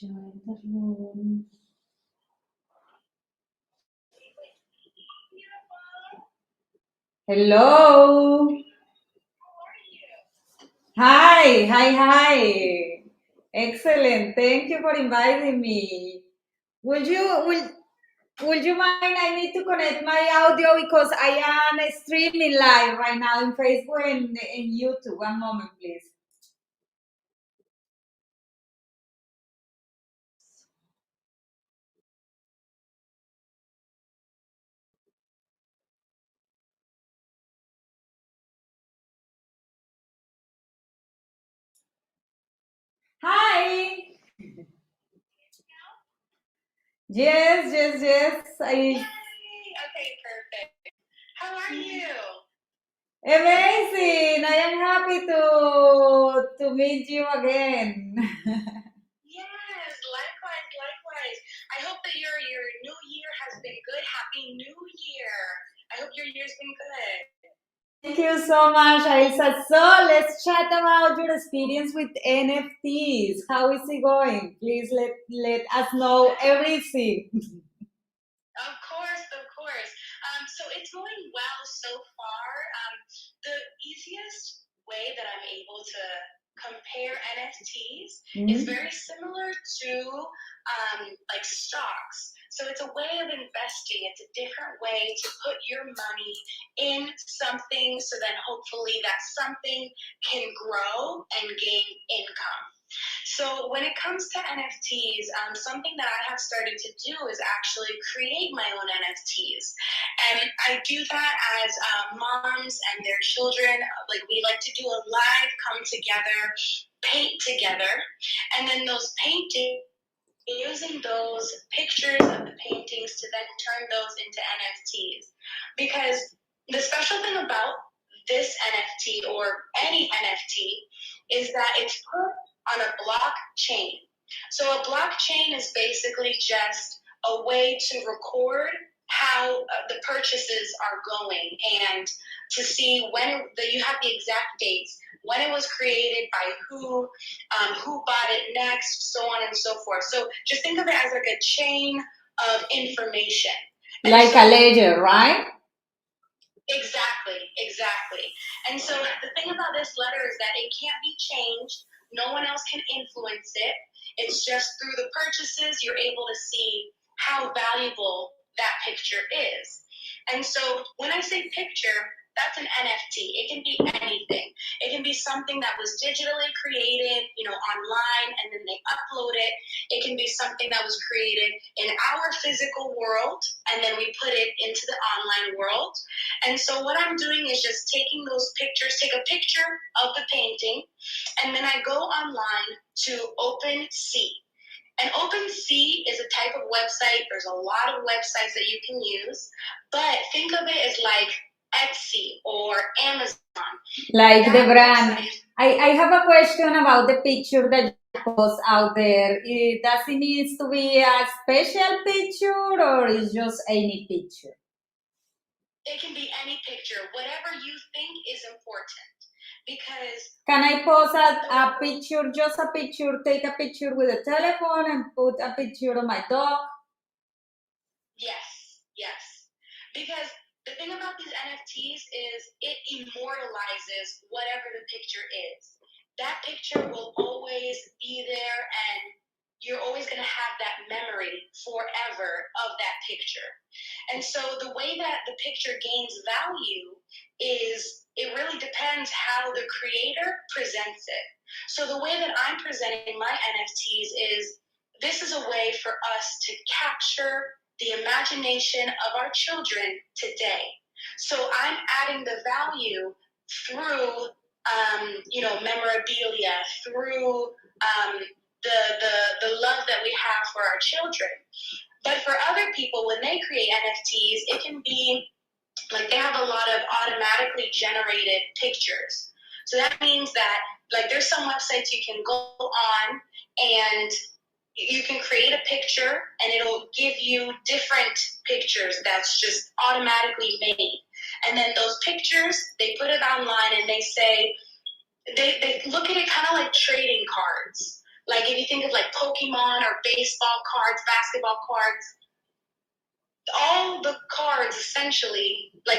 Join the room. Hello. Hi. Excellent. Thank you for inviting me. Will you mind? I need to connect my audio because I am streaming live right now in Facebook and in YouTube. One moment, please. Hi. Yes. Okay, perfect. How are you? Amazing. I am happy to meet you again. Yes, likewise. I hope that your new year has been good. Happy New Year. I hope your year's been good. Thank you so much, Ailsa. So let's chat about your experience with NFTs. How is it going? Please let us know everything. Of course. So it's going well so far. The easiest way that I'm able to compare NFTs is very similar to like stocks. So it's a way of investing. It's a different way to put your money in something so that hopefully that something can grow and gain income. So when it comes to NFTs, something that I have started to do is actually create my own NFTs. And I do that as moms and their children. Like we like to do a live come together, paint together, and then those paintings, using those pictures of the paintings to then turn those into NFTs. Because the special thing about this NFT or any NFT is that it's put on a blockchain. So a blockchain is basically just a way to record how the purchases are going and to see when you have the exact dates, when it was created, by who bought it next, so on and so forth. So just think of it as like a chain of information. Like a ledger, right? Exactly. And so the thing about this letter is that it can't be changed. No one else can influence it. It's just through the purchases you're able to see how valuable that picture is. And so when I say picture, that's an NFT. It can be anything. It can be something that was digitally created, online, and then they upload it. It can be something that was created in our physical world, and then we put it into the online world. And so what I'm doing is just taking those pictures, take a picture of the painting, and then I go online to OpenSea. And OpenSea is a type of website. There's a lot of websites that you can use, but think of it as like Etsy or Amazon. Like the brand. I have a question about the picture that you post out there. Does it need to be a special picture or is just any picture? It can be any picture, whatever you think is important. Because can I post a picture, just a picture, take a picture with a telephone and put a picture of my dog? Yes. Because the thing about these NFTs is it immortalizes whatever the picture is. That picture will always be there, and you're always going to have that memory forever of that picture. And so the way that the picture gains value is it really depends how the creator presents it. So the way that I'm presenting my NFTs is this is a way for us to capture the imagination of our children today. So I'm adding the value through, memorabilia, through the love that we have for our children. But for other people, when they create NFTs, it can be like they have a lot of automatically generated pictures. So that means that like there's some websites you can go on and you can create a picture and it'll give you different pictures that's just automatically made. And then those pictures, they put it online and they say, they look at it kind of like trading cards. Like if you think of like Pokemon or baseball cards, basketball cards, all the cards essentially, like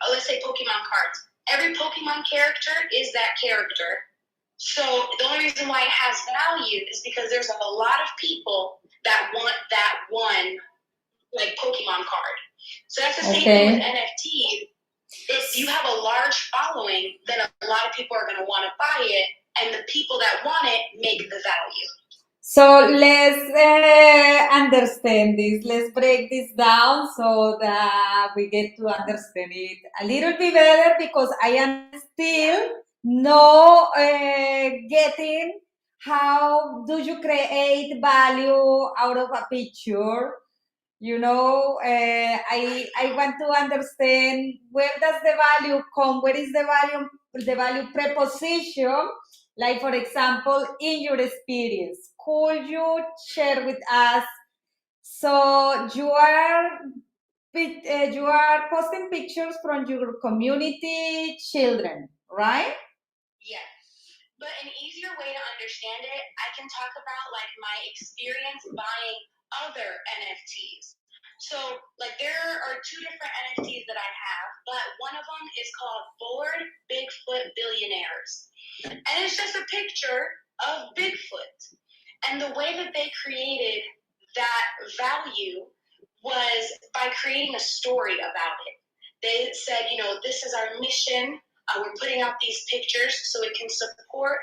let's say Pokemon cards, every Pokemon character is that character. So the only reason why it has value is because there's a lot of people that want that one like Pokemon card. So that's the same thing with NFTs. If you have a large following, then a lot of people are going to want to buy it, and the people that want it make the value. So let's understand this. Let's break this down so that we get to understand it a little bit better, because I am still not getting how do you create value out of a picture. I want to understand, where does the value come? Where is the value preposition? Like, for example, in your experience, could you share with us? So you are posting pictures from your community children, right? Yes. But an easier way to understand it, I can talk about like my experience buying other NFTs. So like there are two different NFTs that I have, but one of them is called Bored Bigfoot Billionaires. And it's just a picture of Bigfoot. And the way that they created that value was by creating a story about it. They said, this is our mission. We're putting out these pictures so it can support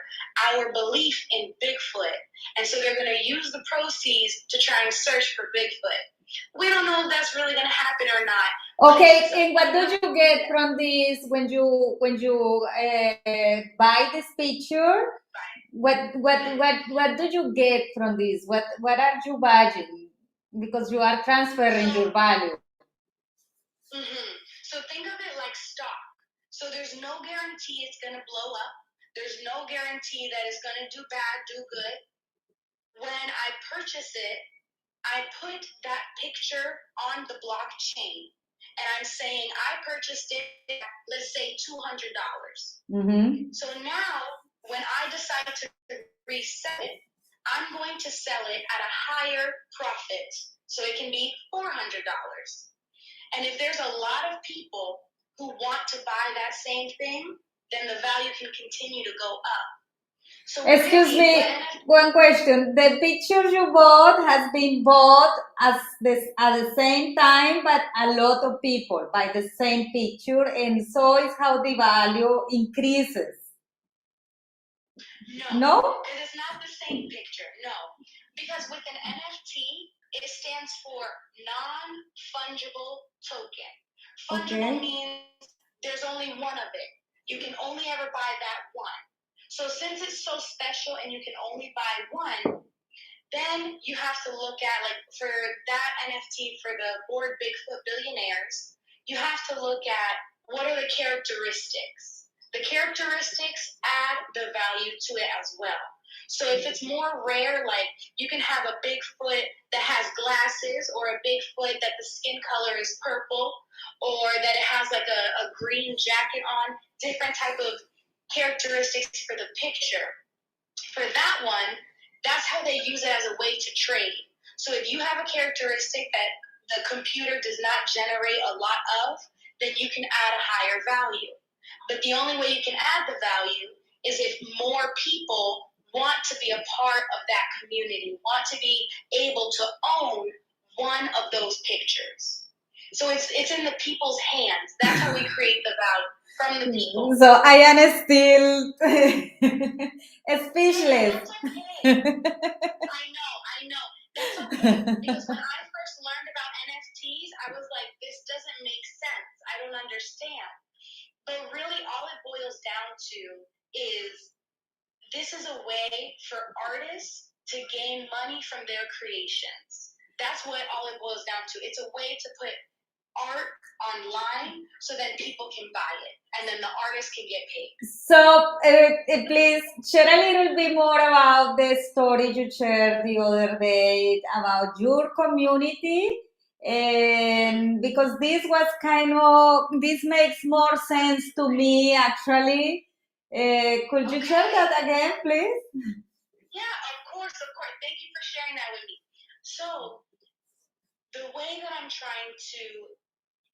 our belief in Bigfoot. And so they're going to use the proceeds to try and search for Bigfoot. We don't know if that's really going to happen or not. Okay, and what do you get from this when you buy this picture? What do you get from this? What are you buying? Because you are transferring your value. Mm-hmm. So think of it like stock. So there's no guarantee it's going to blow up. There's no guarantee that it's going to do bad, do good. When I purchase it, I put that picture on the blockchain. And I'm saying I purchased it, let's say $200. Mm-hmm. So now, when I decide to resell it, I'm going to sell it at a higher profit. So it can be $400. And if there's a lot of people who want to buy that same thing, then the value can continue to go up. So excuse me, one question. The picture you bought has been bought at the same time, but a lot of people buy the same picture, and so is how the value increases. No, it is not the same picture. No, because with an NFT, it stands for non-fungible token. Fungible means there's only one of it. You can only ever buy that one. So since it's so special and you can only buy one, then you have to look at, like, for that NFT for the Bored Bigfoot Billionaires, you have to look at what are the characteristics. The characteristics add the value to it as well. So if it's more rare, like you can have a Bigfoot that has glasses, or a Bigfoot that the skin color is purple, or that it has like a green jacket on, different type of characteristics for the picture. For that one, that's how they use it as a way to trade. So if you have a characteristic that the computer does not generate a lot of, then you can add a higher value. But the only way you can add the value is if more people want to be a part of that community, want to be able to own one of those pictures. So it's in the people's hands. That's how we create the value, from the people. So I am still speechless. That's okay. I know. That's okay. Because when I first learned about NFTs, I was like, this doesn't make sense. I don't understand. But really, all it boils down to is this is a way for artists to gain money from their creations. That's what all it boils down to. It's a way to put art online so that people can buy it, and then the artist can get paid. So please share a little bit more about the story you shared the other day about your community, and because this makes more sense to me actually. Could you share that again, please? Yeah, of course. Thank you for sharing that with me. So the way that I'm trying to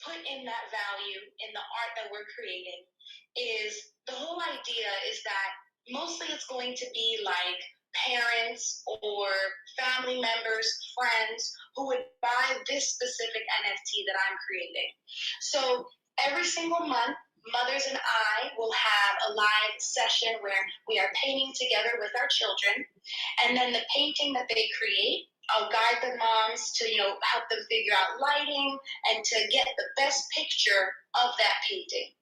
put in that value in the art that we're creating is the whole idea is that mostly it's going to be like parents or family members, friends who would buy this specific NFT that I'm creating. So every single month, mothers and I will have a live session where we are painting together with our children, and then the painting that they create, I'll guide the moms to, help them figure out lighting and to get the best picture of that painting.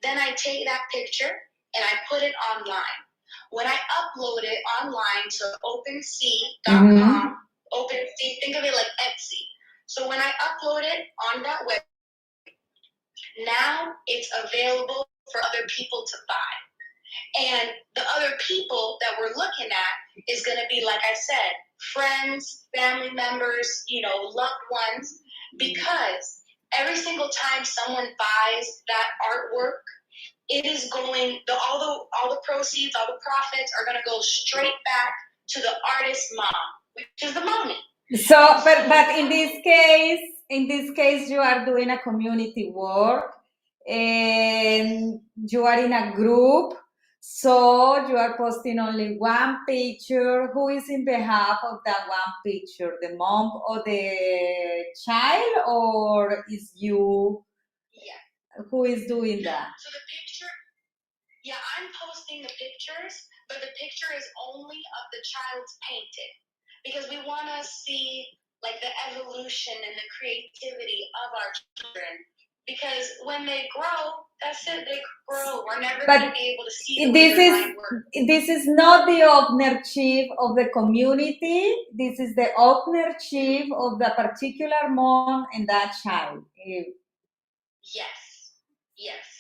Then I take that picture and I put it online. When I upload it online to OpenSea.com, OpenSea, think of it like Etsy. So when I upload it on that web, now it's available for other people to buy. And the other people that we're looking at is going to be, like I said, friends, family members, loved ones, because every single time someone buys that artwork, it is going, all the proceeds, all the profits are going to go straight back to the artist's mom, which is the mommy. So, but in this case, you are doing a community work, and you are in a group. So you are posting only one picture. Who is in behalf of that one picture? The mom or the child, or is you? Yeah. Who is doing that? So the picture, I'm posting the pictures, but the picture is only of the child's painting, because we want to see like the evolution and the creativity of our children. Because when they grow, that's it, they grow. We're never going to be able to see the way their mind works. This is not the ownership of the community. This is the ownership of the particular mom and that child. Yes.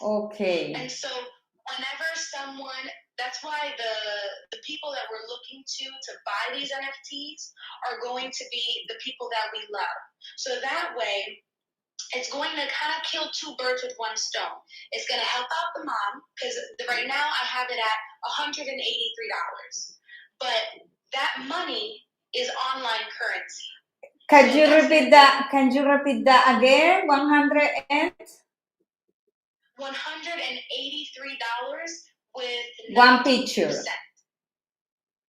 Okay. And so whenever someone, that's why the people that we're looking to buy these NFTs are going to be the people that we love. So that way, it's going to kind of kill two birds with one stone. It's going to help out the mom, because right now I have it at $183. But that money is online currency. Can you repeat that? Can you repeat that again? 100 and $183 with one picture.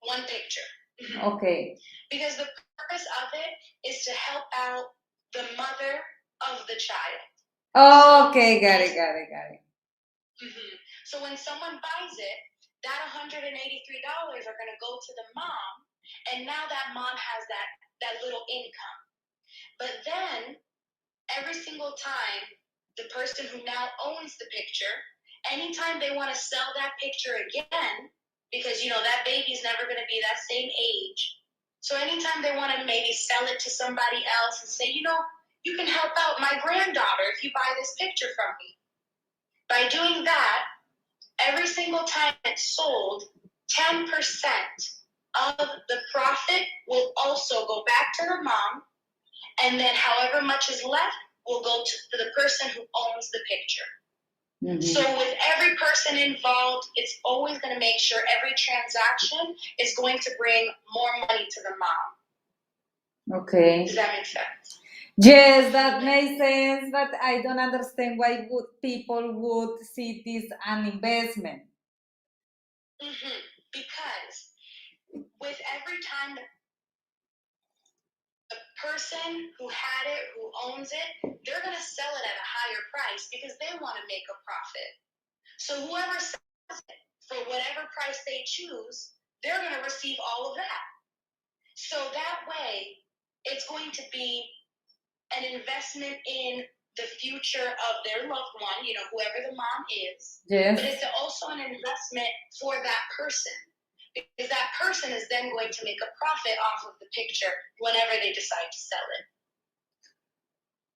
One picture. Okay. Because the purpose of it is to help out the mother of the child. Okay, got it. Mm-hmm. So when someone buys it, that $183 are going to go to the mom, and now that mom has that little income. But then every single time, the person who now owns the picture, anytime they want to sell that picture again, because that baby's never going to be that same age. So anytime they want to maybe sell it to somebody else and say, you can help out my granddaughter if you buy this picture from me. By doing that, every single time it's sold, 10% of the profit will also go back to the mom, and then however much is left will go to the person who owns the picture. Mm-hmm. So with every person involved, it's always going to make sure every transaction is going to bring more money to the mom. Okay. Does that make sense? Yes, that makes sense, but I don't understand why people would see this an investment. Mm-hmm. Because with every time the person who had it, who owns it, they're going to sell it at a higher price because they want to make a profit. So whoever sells it for whatever price they choose, they're going to receive all of that. So that way, it's going to be an investment in the future of their loved one, whoever the mom is. Yes. But it's also an investment for that person, because that person is then going to make a profit off of the picture whenever they decide to sell it.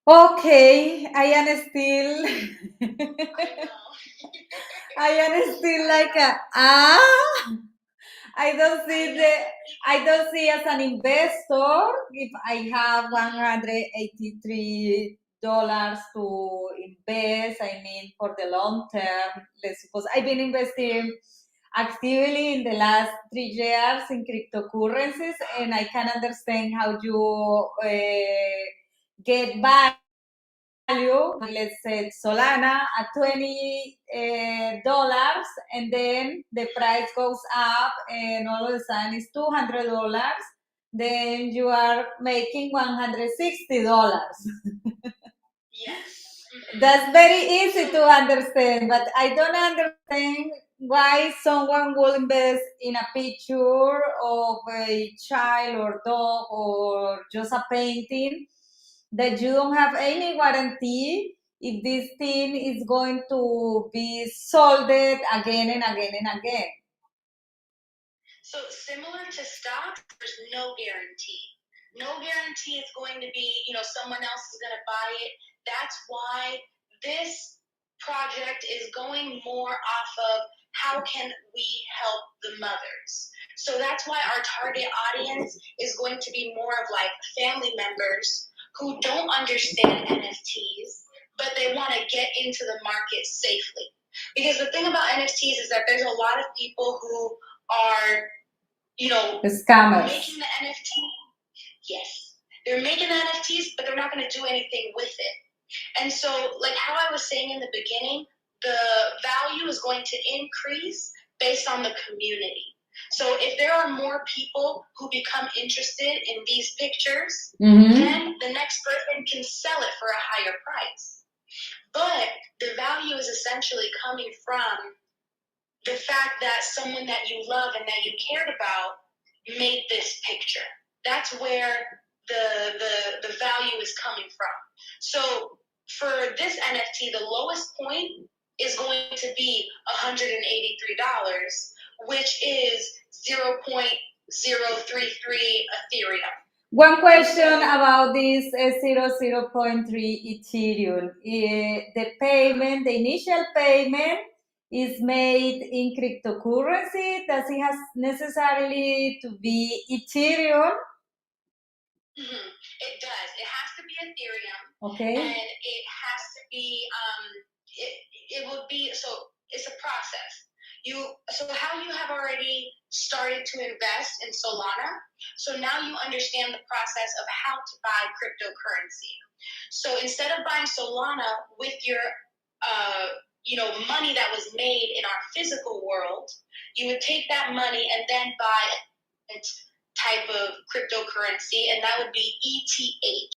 Okay, I am still I am still like I don't see as an investor if I have $183 to invest. I mean, for the long term, let's suppose I've been investing actively in the last 3 years in cryptocurrencies, and I can understand how you get value, let's say Solana at $20, and then the price goes up, and all of a sudden it's $200. Then you are making $160. Yes. That's very easy to understand, but I don't understand why someone will invest in a picture of a child or dog or just a painting that you don't have any guarantee if this thing is going to be sold again and again and again. So similar to stocks, there's no guarantee. No guarantee it's going to be, someone else is going to buy it. That's why this project is going more off of how can we help the mothers. So that's why our target audience is going to be more of like family members who don't understand NFTs, but they want to get into the market safely. Because the thing about NFTs is that there's a lot of people who are Scammers. making the NFT. Yes, they're making the NFTs, but they're not going to do anything with it. And so, like how I was saying in the beginning, the value is going to increase based on the community. So if there are more people who become interested in these pictures, then the next person can sell it for a higher price. But the value is essentially coming from the fact that someone that you love and that you cared about made this picture. That's where the value is coming from. So for this NFT, the lowest point is going to be $183, which is 0.033 Ethereum. One question about this 0.3 Ethereum. The initial payment is made in cryptocurrency. Does it have necessarily to be Ethereum? It does. It has to be Ethereum. Okay. And it has to be, it will be, so it's a process. So how you have already started to invest in Solana, so now you understand the process of how to buy cryptocurrency. So instead of buying Solana with your, money that was made in our physical world, you would take that money and then buy its type of cryptocurrency, and that would be ETH.